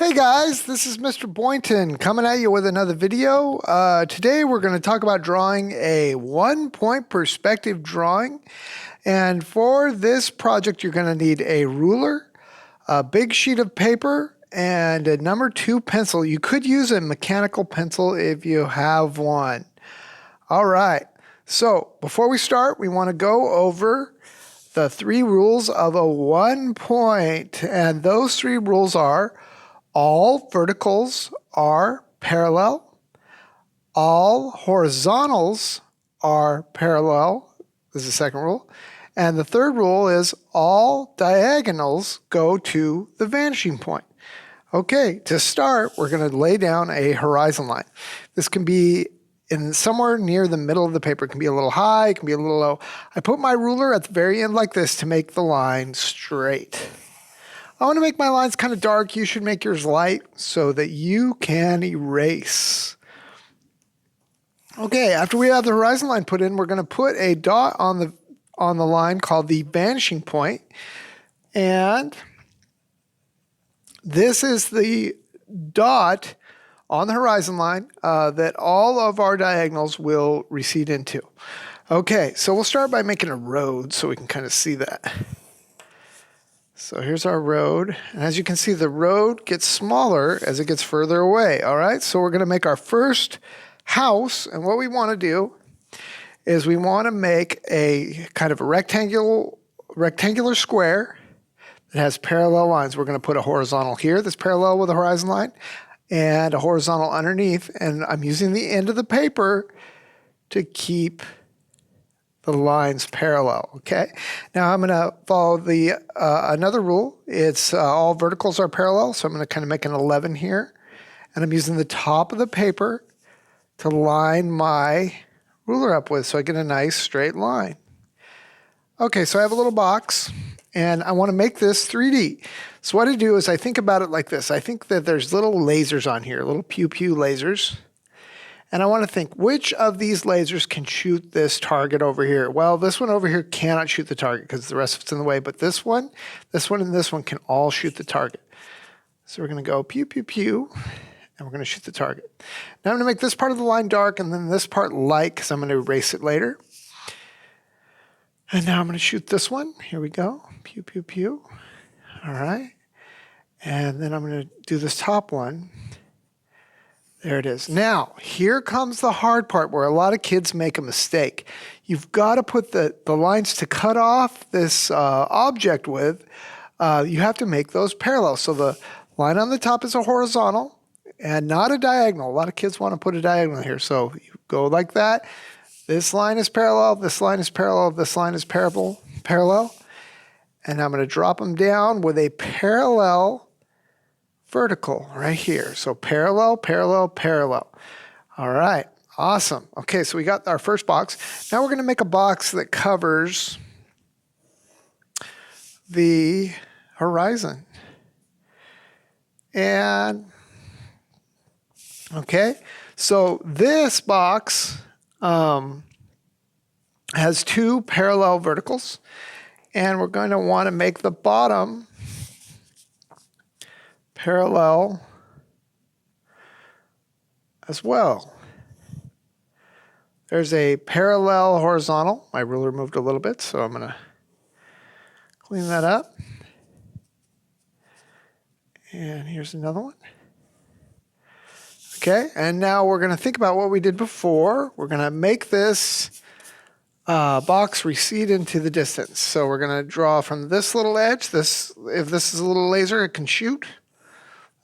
Hey guys, this is Mr. Boynton coming at you with another video. Today we're going to talk about drawing a one-point perspective drawing. And for this project, you're going to need a ruler, a big sheet of paper, and a number 2 pencil. You could use a mechanical pencil if you have one. All right, so before we start, we want to go over the 3 rules of a 1 point. And those 3 rules are: all verticals are parallel. All horizontals are parallel. This is the second rule. And the third rule is all diagonals go to the vanishing point. Okay, to start, we're going to lay down a horizon line. This can be in somewhere near the middle of the paper. It can be a little high, it can be a little low. I put my ruler at the very end like this to make the line straight. I want to make my lines kind of dark. You should make yours light so that you can erase. Okay, after we have the horizon line put in, we're going to put a dot on the line called the vanishing point. And this is the dot on the horizon line that all of our diagonals will recede into. Okay, so we'll start by making a road so we can kind of see that. So here's our road, and as you can see, the road gets smaller as it gets further away, all right? So we're going to make our first house, and what we want to do is we want to make a kind of a rectangular square that has parallel lines. We're going to put a horizontal here that's parallel with the horizon line, and a horizontal underneath, and I'm using the end of the paper to keep the lines parallel. Okay, now I'm going to follow the another rule. It's all verticals are parallel, so I'm going to kind of make an 11 here, and I'm using the top of the paper to line my ruler up with so I get a nice straight line. Okay, so I have a little box, and I want to make this 3D. So what I do is I think about it like this. I think that there's little lasers on here, little pew-pew lasers. And I want to think, which of these lasers can shoot this target over here? Well, this one over here cannot shoot the target because the rest of it's in the way, but this one, and this one can all shoot the target. So we're going to go pew, pew, pew, and we're going to shoot the target. Now I'm going to make this part of the line dark and then this part light because I'm going to erase it later. And now I'm going to shoot this one. Here we go. Pew, pew, pew. All right. And then I'm going to do this top one. There it is. Now, here comes the hard part where a lot of kids make a mistake. You've got to put the lines to cut off this object with, you have to make those parallel. So the line on the top is a horizontal and not a diagonal. A lot of kids want to put a diagonal here. So you go like that. This line is parallel, this line is parallel, this line is parallel. And I'm going to drop them down with a parallel vertical right here. So parallel, parallel, parallel. All right, awesome. Okay, so we got our first box. Now we're going to make a box that covers the horizon. And, okay, so this box has 2 parallel verticals. And we're going to want to make the bottom parallel as well. There's a parallel horizontal. My ruler moved a little bit, so I'm going to clean that up. And here's another one. Okay, and now we're going to think about what we did before. We're going to make this box recede into the distance. So we're going to draw from this little edge. If this is a little laser, it can shoot.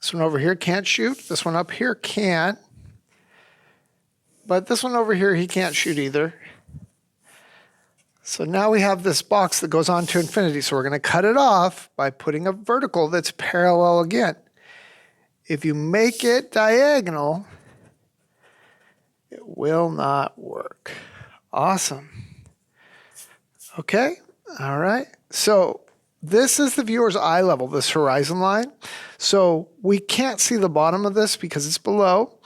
This one over here can't shoot. This one up here can. But this one over here, he can't shoot either. So now we have this box that goes on to infinity. So we're going to cut it off by putting a vertical that's parallel again. If you make it diagonal, it will not work. Awesome. Okay, all right. So this is the viewer's eye level, this horizon line. So we can't see the bottom of this because it's below,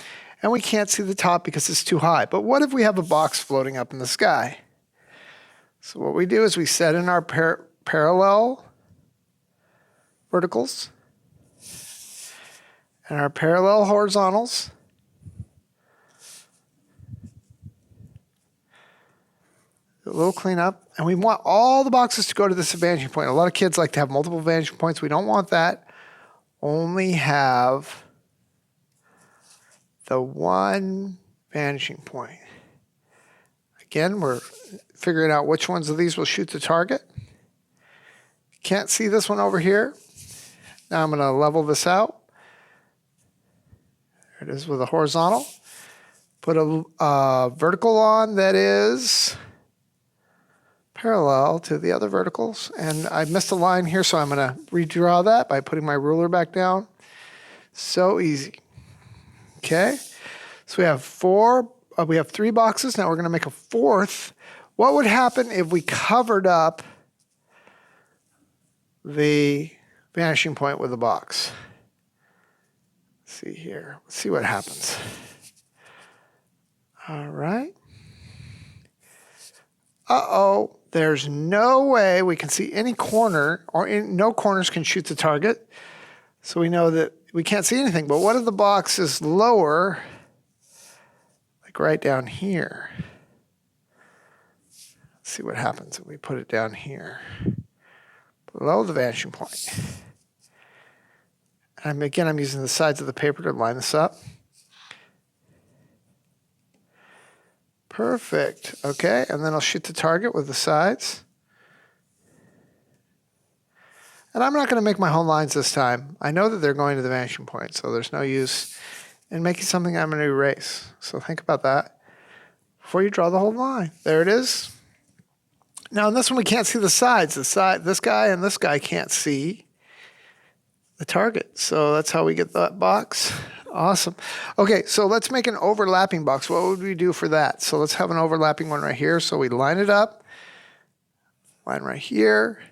and we can't see the top because it's too high. But what if we have a box floating up in the sky? So what we do is we set in our parallel verticals, and our parallel horizontals. A little cleanup. And we want all the boxes to go to this vanishing point. A lot of kids like to have multiple vanishing points. We don't want that. Only have the one vanishing point. Again, we're figuring out which ones of these will shoot the target. Can't see this one over here. Now I'm going to level this out. There it is with a horizontal. Put a vertical on that is parallel to the other verticals. And I missed a line here, so I'm going to redraw that by putting my ruler back down. So easy. Okay. So we have we have 3 boxes. Now we're going to make a 4th. What would happen if we covered up the vanishing point with a box? Let's see here. Let's see what happens. All right. Uh-oh. There's no way we can see any corner, or no corners can shoot the target. So we know that we can't see anything. But what if the box is lower, like right down here? Let's see what happens if we put it down here, below the vanishing point. And again, I'm using the sides of the paper to line this up. Perfect. Okay, and then I'll shoot the target with the sides. And I'm not going to make my whole lines this time. I know that they're going to the vanishing point, so there's no use in making something I'm going to erase. So think about that before you draw the whole line. There it is. Now in this one we can't see the sides. This guy and this guy can't see the target. So that's how we get that box. Awesome. Okay, so let's make an overlapping box. What would we do for that? So let's have an overlapping one right here. So we line it up. Line right here.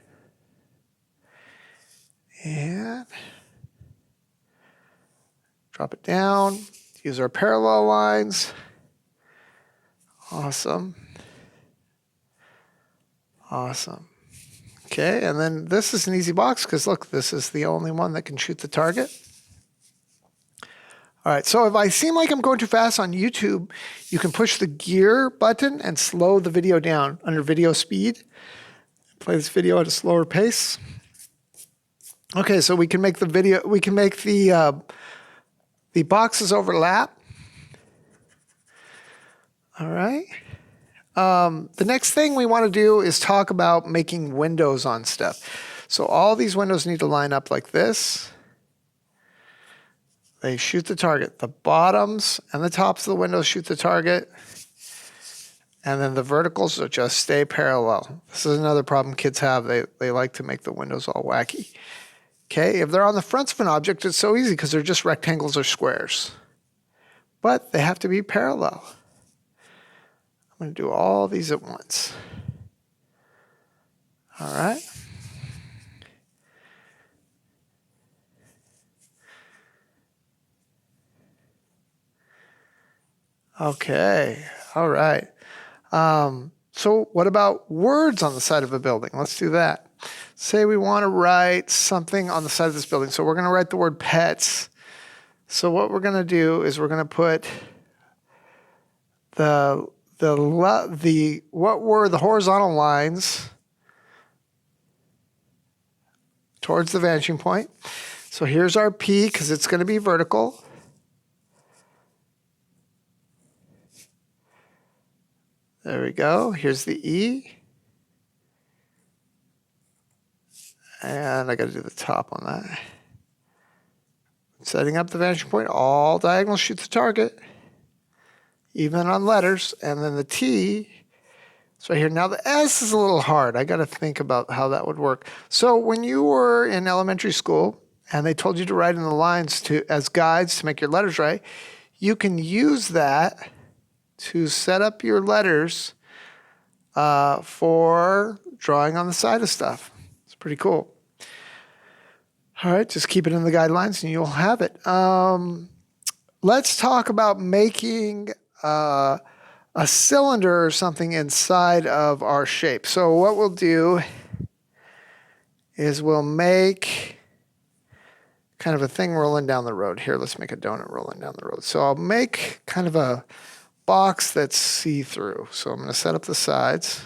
And drop it down. Use our parallel lines. Awesome. Awesome. Okay, and then this is an easy box because look, this is the only one that can shoot the target. All right, so if I seem like I'm going too fast on YouTube, you can push the gear button and slow the video down under video speed. Play this video at a slower pace. Okay, so we can make the boxes overlap. All right. The next thing we want to do is talk about making windows on stuff. So all these windows need to line up like this. They shoot the target. The bottoms and the tops of the windows shoot the target. And then the verticals will just stay parallel. This is another problem kids have. They like to make the windows all wacky. Okay, if they're on the fronts of an object, it's so easy because they're just rectangles or squares. But they have to be parallel. I'm going to do all these at once. All right. Okay, all right. So what about words on the side of a building? Let's do that. Say we want to write something on the side of this building. So we're going to write the word pets. So what we're going to do is we're going to put what were the horizontal lines towards the vanishing point. So here's our P because it's going to be vertical. There we go. Here's the E. And I got to do the top on that. Setting up the vanishing point. All diagonals shoot the target. Even on letters. And then the T is right here. Now the S is a little hard. I got to think about how that would work. So when you were in elementary school and they told you to write in the lines as guides to make your letters right, you can use that to set up your letters for drawing on the side of stuff. It's pretty cool. All right, just keep it in the guidelines and you'll have it. Let's talk about making a cylinder or something inside of our shape. So what we'll do is we'll make kind of a thing rolling down the road. Here, let's make a donut rolling down the road. So I'll make kind of a box that's see-through. So I'm going to set up the sides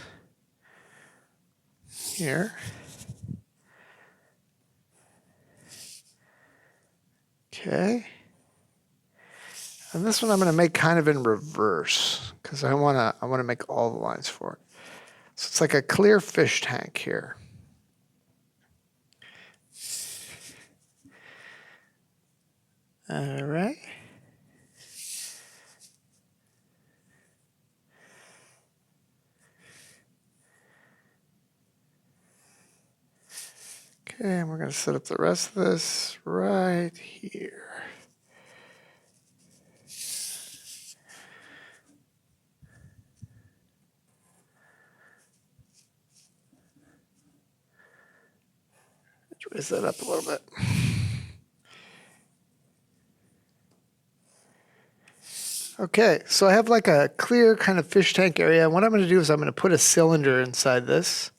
here. Okay. And this one I'm going to make kind of in reverse because I want to make all the lines for it. So it's like a clear fish tank here. All right. Okay, and we're going to set up the rest of this right here. Raise that up a little bit. Okay, so I have like a clear kind of fish tank area. And what I'm going to do is I'm going to put a cylinder inside this.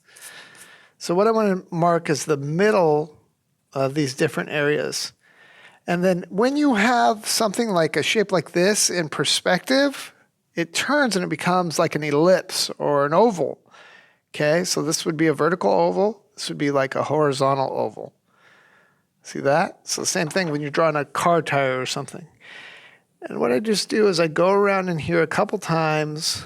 So what I want to mark is the middle of these different areas. And then when you have something like a shape like this in perspective, it turns and it becomes like an ellipse or an oval. Okay, so this would be a vertical oval. This would be like a horizontal oval. See that? So the same thing when you're drawing a car tire or something. And what I just do is I go around in here a couple times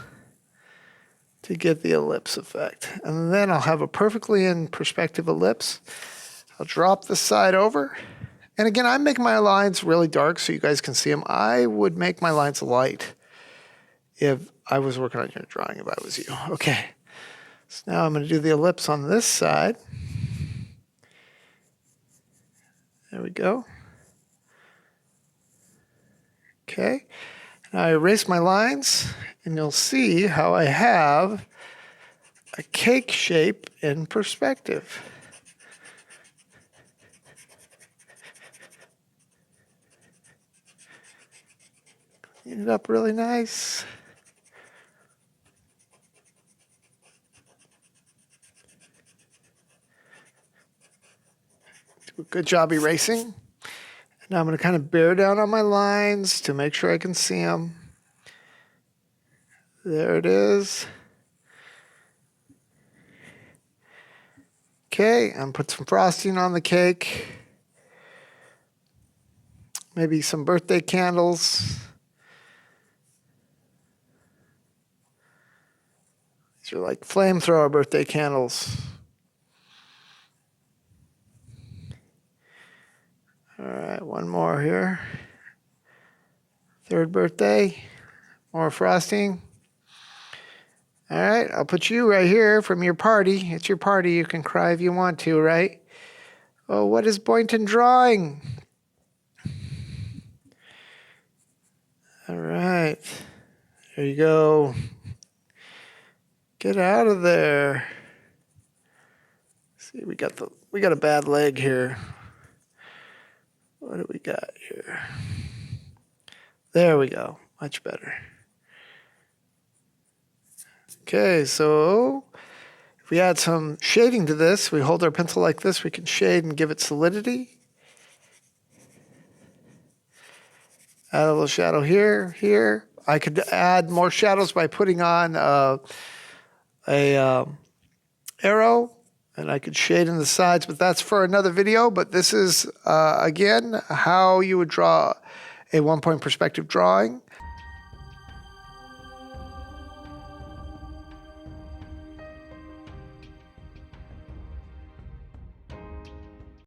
to get the ellipse effect. And then I'll have a perfectly in perspective ellipse. I'll drop the side over. And again, I make my lines really dark so you guys can see them. I would make my lines light if I was working on your drawing, if I was you. Okay. So now I'm going to do the ellipse on this side. There we go. Okay. Now I erase my lines, and you'll see how I have a cake shape in perspective. Clean it up really nice. Do a good job erasing. Now I'm going to kind of bear down on my lines to make sure I can see them. There it is. Okay, and put some frosting on the cake. Maybe some birthday candles. These are like flamethrower birthday candles. All right, one more here. Third birthday, more frosting. All right, I'll put you right here from your party. It's your party. You can cry if you want to, right? Oh, what is Boynton drawing? All right, there you go. Get out of there. See, we got a bad leg here. What do we got here? There we go. Much better. Okay, so if we add some shading to this, we hold our pencil like this, we can shade and give it solidity. Add a little shadow here, here. I could add more shadows by putting on a arrow, and I could shade in the sides, but that's for another video. But this is, again, how you would draw a one-point perspective drawing.